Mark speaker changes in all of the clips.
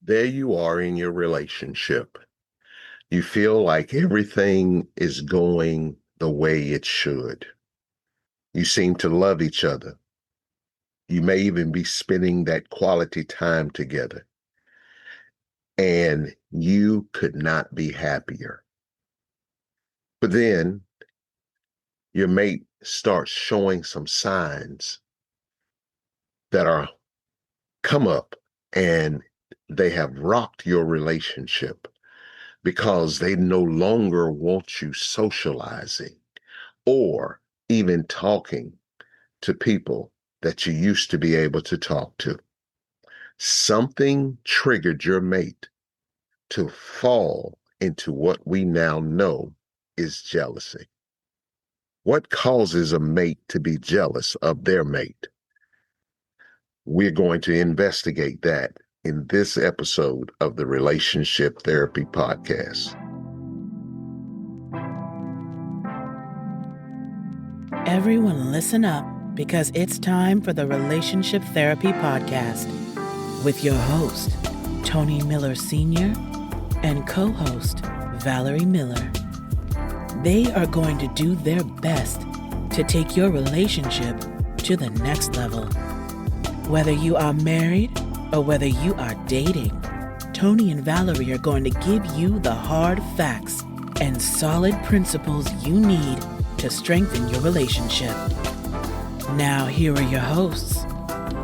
Speaker 1: There you are in your relationship. You feel like everything is going the way it should. You seem to love each other. You may even be spending that quality time together. And you could not be happier. But then your mate starts showing some signs that are come up and they have rocked your relationship because they no longer want you socializing or even talking to people that you used to be able to talk to. Something triggered your mate to fall into what we now know is jealousy. What causes a mate to be jealous of their mate? We're going to investigate that in this episode of the Relationship Therapy Podcast.
Speaker 2: Everyone listen up because it's time for the Relationship Therapy Podcast with your host, Tony Miller Sr., and co-host, Valerie Miller. They are going to do their best to take your relationship to the next level. Whether you are married or whether you are dating, Tony and Valerie are going to give you the hard facts and solid principles you need to strengthen your relationship. Now, here are your hosts,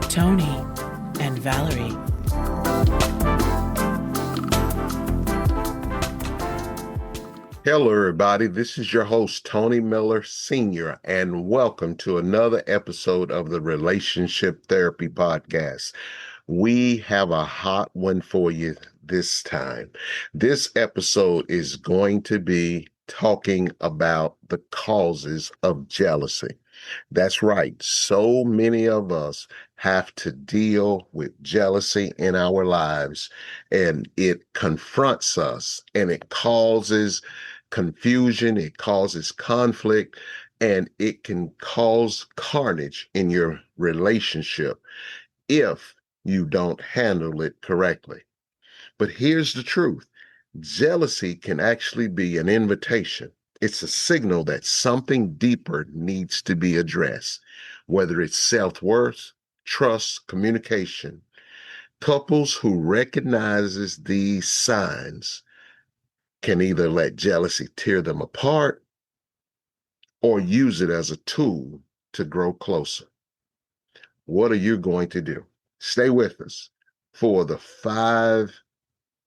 Speaker 2: Tony and Valerie.
Speaker 1: Hello, everybody. This is your host, Tony Miller Sr., and welcome to another episode of the Relationship Therapy Podcast. We have a hot one for you this time. This episode is going to be talking about the causes of jealousy. That's right. So many of us have to deal with jealousy in our lives, and it confronts us and it causes confusion, it causes conflict, and it can cause carnage in your relationship if you don't handle it correctly. But here's the truth. Jealousy can actually be an invitation. It's a signal that something deeper needs to be addressed, whether it's self-worth, trust, communication. Couples who recognizes these signs can either let jealousy tear them apart or use it as a tool to grow closer. What are you going to do? Stay with us for the 5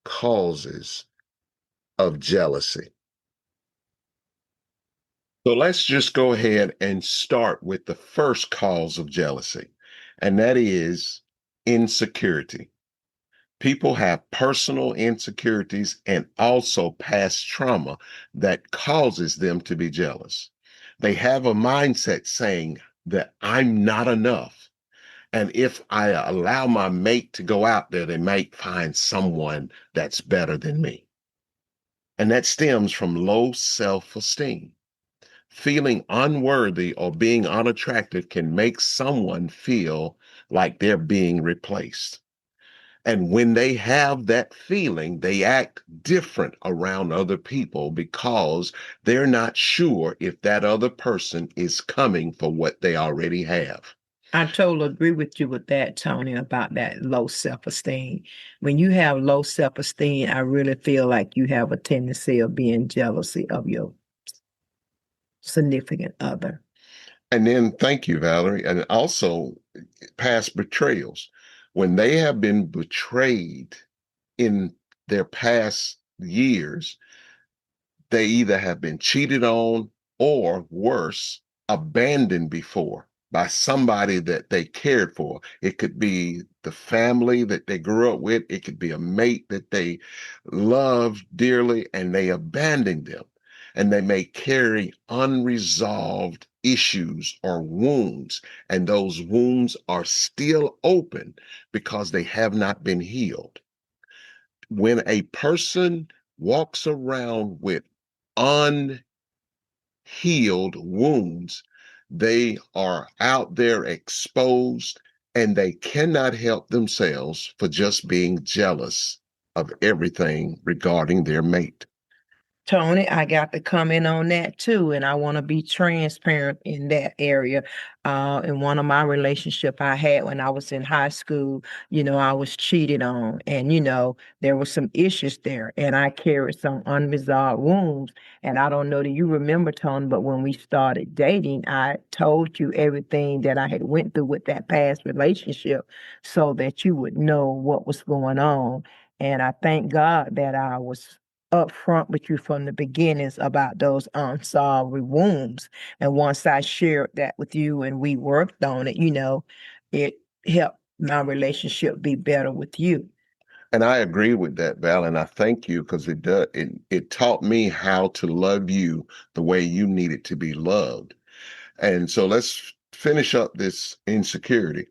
Speaker 1: causes of jealousy. So let's just go ahead and start with the first cause of jealousy, and that is insecurity. People have personal insecurities and also past trauma that causes them to be jealous. They have a mindset saying that I'm not enough. And if I allow my mate to go out there, they might find someone that's better than me. And that stems from low self-esteem. Feeling unworthy or being unattractive can make someone feel like they're being replaced. And when they have that feeling, they act different around other people because they're not sure if that other person is coming for what they already have.
Speaker 3: I totally agree with you with that, Tony, about that low self-esteem. When you have low self-esteem, I really feel like you have a tendency of being jealousy of your significant other.
Speaker 1: And then, thank you, Valerie. And also, past betrayals. When they have been betrayed in their past years, they either have been cheated on or worse, abandoned before by somebody that they cared for. It could be the family that they grew up with. It could be a mate that they loved dearly and they abandoned them. And they may carry unresolved issues or wounds, and those wounds are still open because they have not been healed. When a person walks around with unhealed wounds, they are out there exposed and they cannot help themselves for just being jealous of everything regarding their mate.
Speaker 3: Tony, I got to comment on that too, and I want to be transparent in that area. In one of my relationship I had when I was in high school, I was cheated on, and there were some issues there, and I carried some unresolved wounds. And I don't know that you remember, Tony, but when we started dating, I told you everything that I had went through with that past relationship, so that you would know what was going on. And I thank God that I was upfront with you from the beginnings about those unsolved wounds. And once I shared that with you and we worked on it, it helped my relationship be better with you.
Speaker 1: And I agree with that, Val, and I thank you because it taught me how to love you the way you needed to be loved. And so let's finish up this insecurity.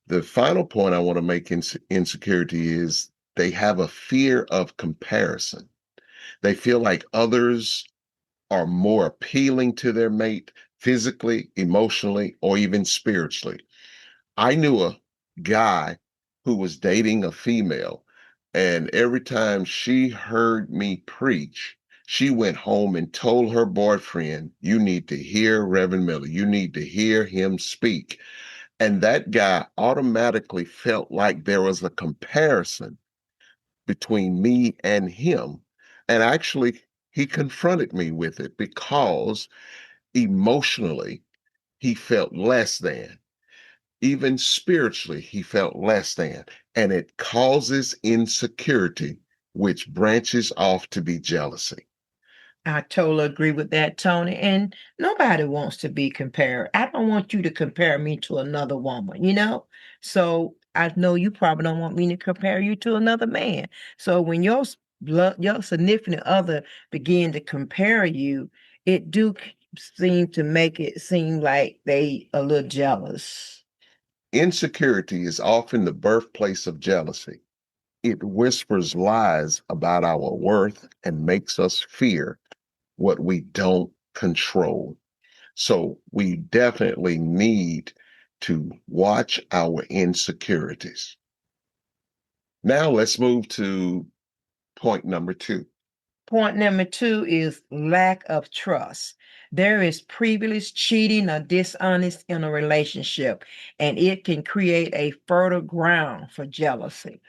Speaker 1: The final point I want to make in insecurity is they have a fear of comparison. They feel like others are more appealing to their mate physically, emotionally, or even spiritually. I knew a guy who was dating a female, and every time she heard me preach, she went home and told her boyfriend, "You need to hear Reverend Miller. You need to hear him speak." And that guy automatically felt like there was a comparison between me and him. And actually, he confronted me with it because emotionally, he felt less than. Even spiritually, he felt less than. And it causes insecurity, which branches off to be jealousy.
Speaker 3: I totally agree with that, Tony. And nobody wants to be compared. I don't want you to compare me to another woman. So I know you probably don't want me to compare you to another man. So when your significant other begin to compare you, it do seem to make it seem like they a little jealous.
Speaker 1: Insecurity is often the birthplace of jealousy. It whispers lies about our worth and makes us fear what we don't control. So we definitely need to watch our insecurities. Now let's move to point number two.
Speaker 3: Point number two is lack of trust. There is privilege, cheating, or dishonest in a relationship, and it can create a fertile ground for jealousy.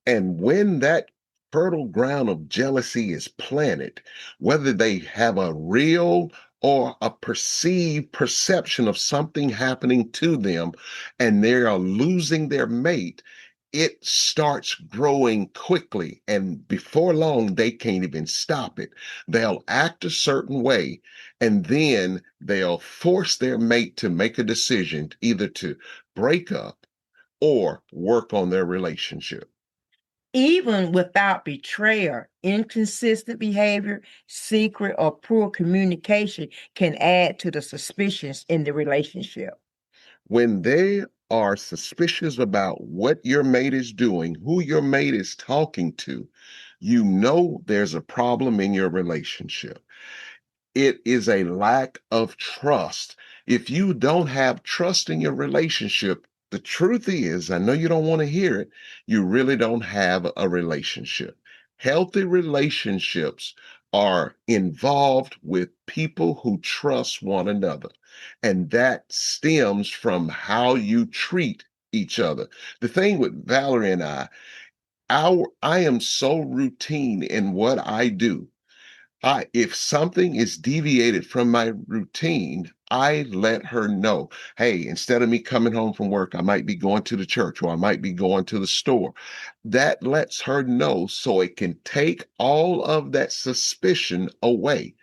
Speaker 1: And when that fertile ground of jealousy is planted, whether they have a real or a perceived perception of something happening to them and they are losing their mate, it starts growing quickly. And before long, they can't even stop it. They'll act a certain way, and then they'll force their mate to make a decision either to break up or work on their relationship.
Speaker 3: Even without betrayal, inconsistent behavior, secret, or poor communication can add to the suspicions in the relationship.
Speaker 1: When they are suspicious about what your mate is doing, who your mate is talking to, you know there's a problem in your relationship. It is a lack of trust. If you don't have trust in your relationship, the truth is, I know you don't want to hear it, you really don't have a relationship. Healthy relationships are involved with people who trust one another. And that stems from how you treat each other. The thing with Valerie and I am so routine in what I do. If something is deviated from my routine, I let her know, hey, instead of me coming home from work, I might be going to the church or I might be going to the store. That lets her know so it can take all of that suspicion away.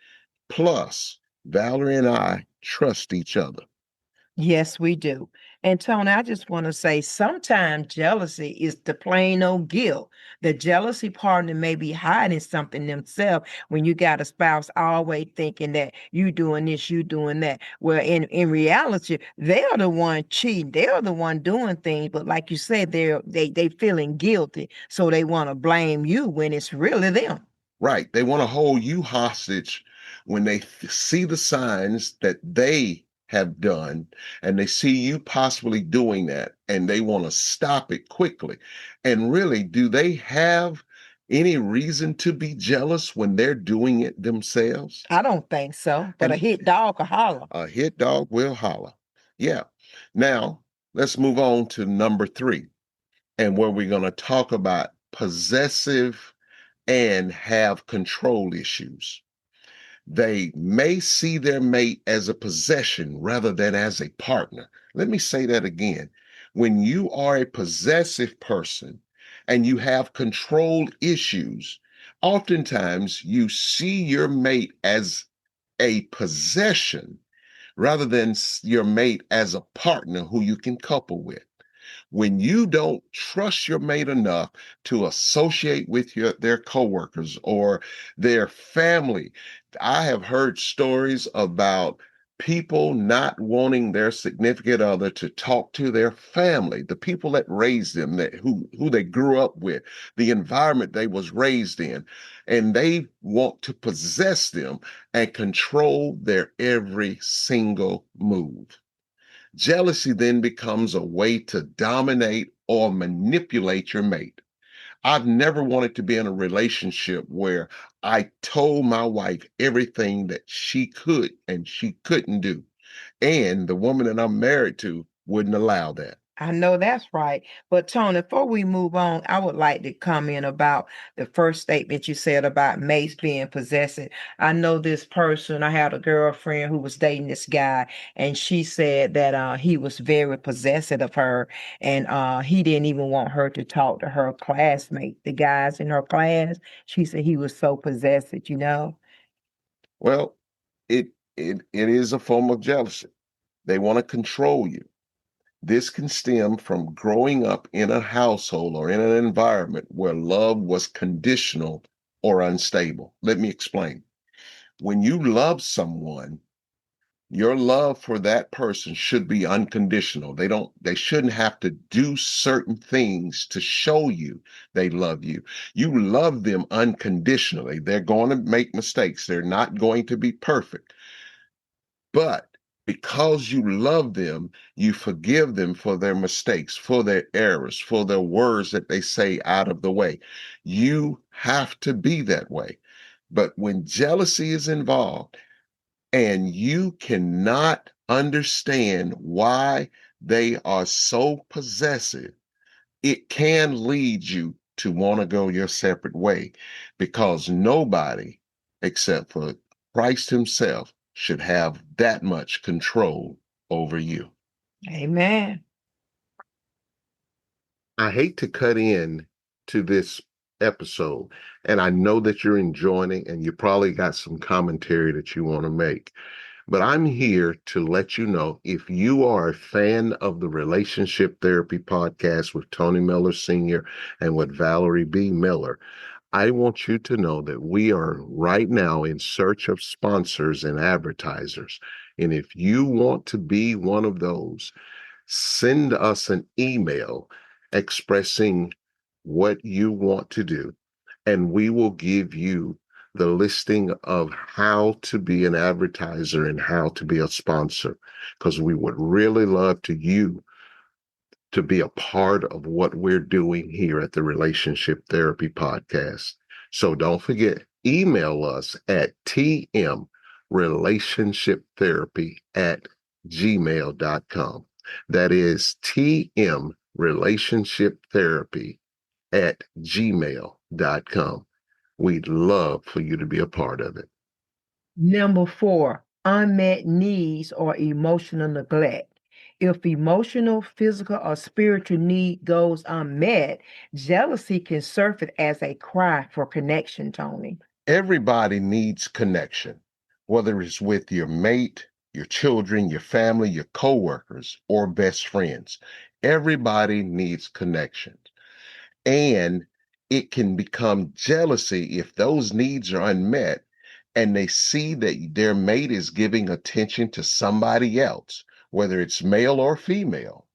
Speaker 1: Plus, Valerie and I trust each other.
Speaker 3: Yes, we do. And Tony, I just want to say sometimes jealousy is the plain old guilt. The jealousy partner may be hiding something themselves when you got a spouse always thinking that you doing this, you doing that. Well, in reality, they are the one cheating. They are the one doing things. But like you said, they feeling guilty. So they want to blame you when it's really them.
Speaker 1: Right. They want to hold you hostage when they see the signs that they have done, and they see you possibly doing that, and they want to stop it quickly. And really, do they have any reason to be jealous when they're doing it themselves?
Speaker 3: I don't think so, but a
Speaker 1: And
Speaker 3: hit dog can holler.
Speaker 1: a hit dog will holler. Yeah. Now, let's move on to number 3, and where we're going to talk about possessive and have control issues. They may see their mate as a possession rather than as a partner. Let me say that again. When you are a possessive person and you have control issues, oftentimes you see your mate as a possession rather than your mate as a partner who you can couple with. When you don't trust your mate enough to associate with their coworkers or their family. I have heard stories about people not wanting their significant other to talk to their family, the people that raised them, that who they grew up with, the environment they was raised in, and they want to possess them and control their every single move. Jealousy then becomes a way to dominate or manipulate your mate. I've never wanted to be in a relationship where I told my wife everything that she could and she couldn't do. And the woman that I'm married to wouldn't allow that.
Speaker 3: I know that's right. But Tony, before we move on, I would like to comment about the first statement you said about mates being possessive. I know this person, I had a girlfriend who was dating this guy, and she said that he was very possessive of her, and he didn't even want her to talk to her classmates, the guys in her class. She said he was so possessive, you know?
Speaker 1: Well, it is a form of jealousy. They want to control you. This can stem from growing up in a household or in an environment where love was conditional or unstable. Let me explain. When you love someone, your love for that person should be unconditional. They shouldn't have to do certain things to show you they love you. You love them unconditionally. They're going to make mistakes. They're not going to be perfect. But because you love them, you forgive them for their mistakes, for their errors, for their words that they say out of the way. You have to be that way. But when jealousy is involved and you cannot understand why they are so possessive, it can lead you to want to go your separate way because nobody except for Christ himself should have that much control over you.
Speaker 3: Amen.
Speaker 1: I hate to cut in to this episode, and I know that you're enjoying it and you probably got some commentary that you want to make. But I'm here to let you know if you are a fan of the Relationship Therapy Podcast with Tony Miller Sr. and with Valerie B. Miller, I want you to know that we are right now in search of sponsors and advertisers. And if you want to be one of those, send us an email expressing what you want to do, and we will give you the listing of how to be an advertiser and how to be a sponsor, because we would really love you to be a part of what we're doing here at the Relationship Therapy Podcast. So don't forget, email us at tmrelationshiptherapy@gmail.com. That is tmrelationshiptherapy@gmail.com. We'd love for you to be a part of it.
Speaker 3: Number 4, unmet needs or emotional neglect. If emotional, physical, or spiritual need goes unmet, jealousy can surface as a cry for connection, Tony.
Speaker 1: Everybody needs connection, whether it's with your mate, your children, your family, your coworkers, or best friends. Everybody needs connection. And it can become jealousy if those needs are unmet and they see that their mate is giving attention to somebody else, whether it's male or female.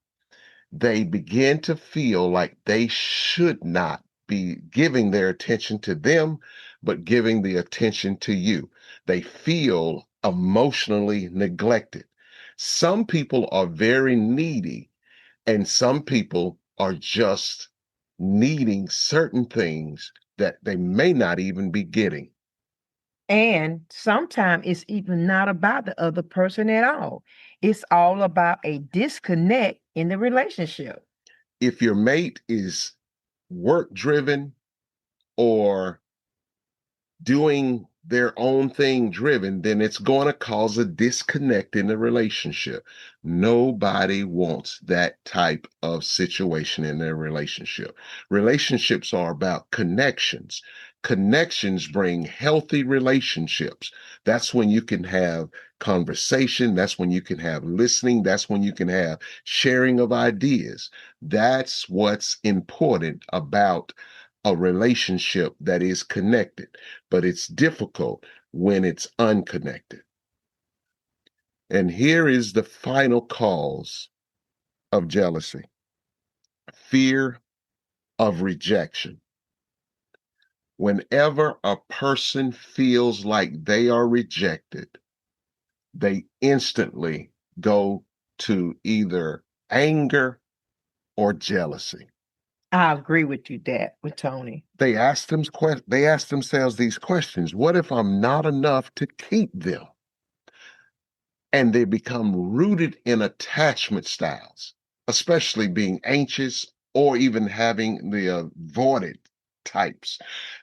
Speaker 1: They begin to feel like they should not be giving their attention to them, but giving the attention to you. They feel emotionally neglected. Some people are very needy, and some people are just needing certain things that they may not even be getting.
Speaker 3: And sometimes it's even not about the other person at all. It's all about a disconnect in the relationship.
Speaker 1: If your mate is work driven or doing their own thing driven, then it's going to cause a disconnect in the relationship. Nobody wants that type of situation in their relationship. Relationships are about connections. Connections bring healthy relationships. That's when you can have conversation. That's when you can have listening. That's when you can have sharing of ideas. That's what's important about a relationship that is connected, but it's difficult when it's unconnected. And here is the final cause of jealousy: fear of rejection. Whenever a person feels like they are rejected, they instantly go to either anger or jealousy.
Speaker 3: I agree with you, that with Tony.
Speaker 1: They ask themselves these questions: what if I'm not enough to keep them? And they become rooted in attachment styles, especially being anxious or even having the avoided types.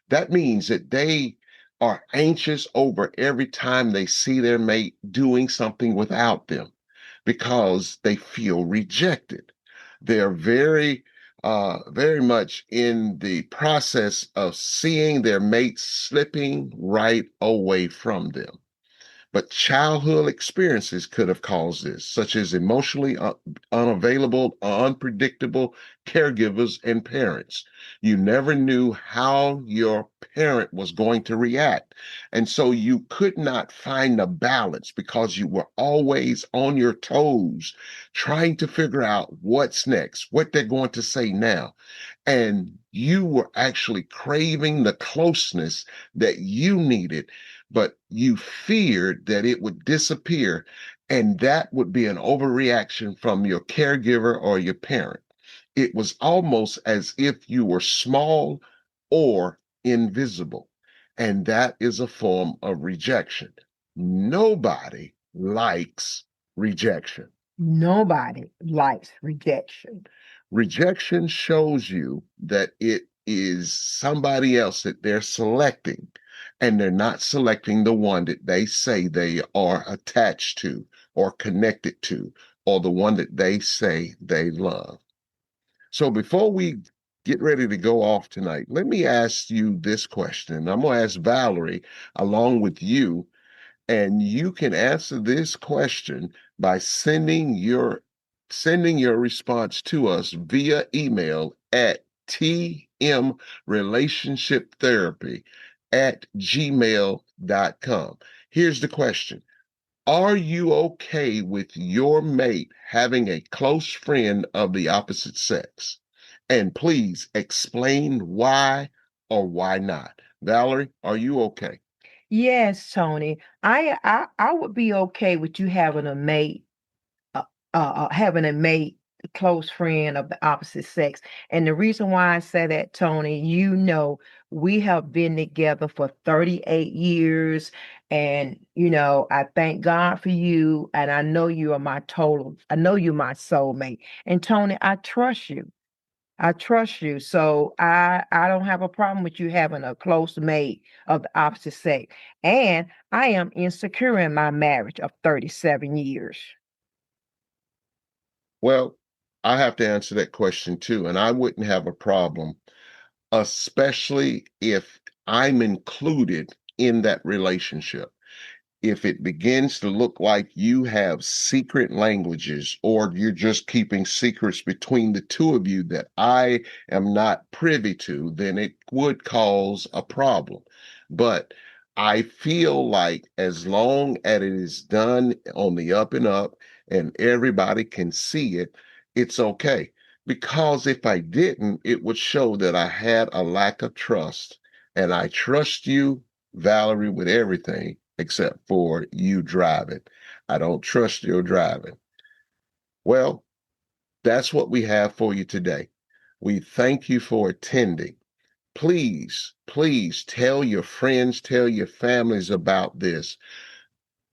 Speaker 1: That means that they are anxious over every time they see their mate doing something without them because they feel rejected. They're very much in the process of seeing their mate slipping right away from them. But childhood experiences could have caused this, such as emotionally unavailable or unpredictable caregivers and parents. You never knew how your parent was going to react. And so you could not find a balance because you were always on your toes, trying to figure out what's next, what they're going to say now. And you were actually craving the closeness that you needed, but you feared that it would disappear, and that would be an overreaction from your caregiver or your parent. It was almost as if you were small or invisible, and that is a form of rejection. Nobody likes rejection.
Speaker 3: Nobody likes rejection.
Speaker 1: Rejection shows you that it is somebody else that they're selecting, and they're not selecting the one that they say they are attached to or connected to, or the one that they say they love. So before we get ready to go off tonight, let me ask you this question. I'm going to ask Valerie along with you, and you can answer this question by sending your response to us via email at tmrelationshiptherapy@gmail.com. Here's the question: are you okay with your mate having a close friend of the opposite sex? And please explain why or why not. Valerie, are you okay?
Speaker 3: Yes, Tony. I would be okay with you having a mate, uh, having a mate, a close friend of the opposite sex. And the reason why I say that, Tony, we have been together for 38 years. And, I thank God for you. And I know you're my soulmate. And Tony, I trust you. I trust you. So I don't have a problem with you having a close mate of the opposite sex. And I am insecure in my marriage of 37 years.
Speaker 1: Well, I have to answer that question too, and I wouldn't have a problem, especially if I'm included in that relationship. If it begins to look like you have secret languages or you're just keeping secrets between the two of you that I am not privy to, then it would cause a problem. But I feel like as long as it is done on the up and up and everybody can see it, it's okay. Because if I didn't, it would show that I had a lack of trust. And I trust you, Valerie, with everything except for you driving. I don't trust your driving. Well, that's what we have for you today. We thank you for attending. Please, please tell your friends, tell your families about this.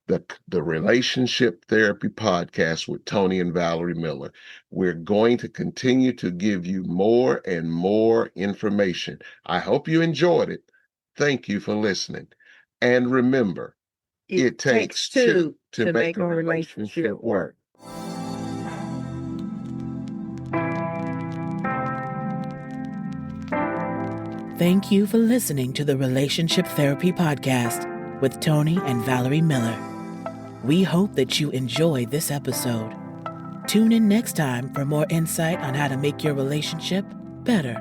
Speaker 1: The Relationship Therapy Podcast with Tony and Valerie Miller. We're going to continue to give you more and more information. I hope you enjoyed it. Thank you for listening. And remember, it takes two to make a relationship work.
Speaker 2: Thank you for listening to the Relationship Therapy Podcast with Tony and Valerie Miller. We hope that you enjoyed this episode. Tune in next time for more insight on how to make your relationship better.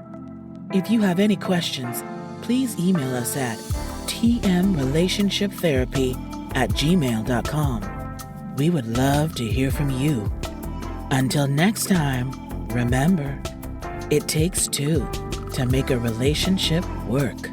Speaker 2: If you have any questions, please email us at tmrelationshiptherapy@gmail.com. We would love to hear from you. Until next time, remember, it takes two to make a relationship work.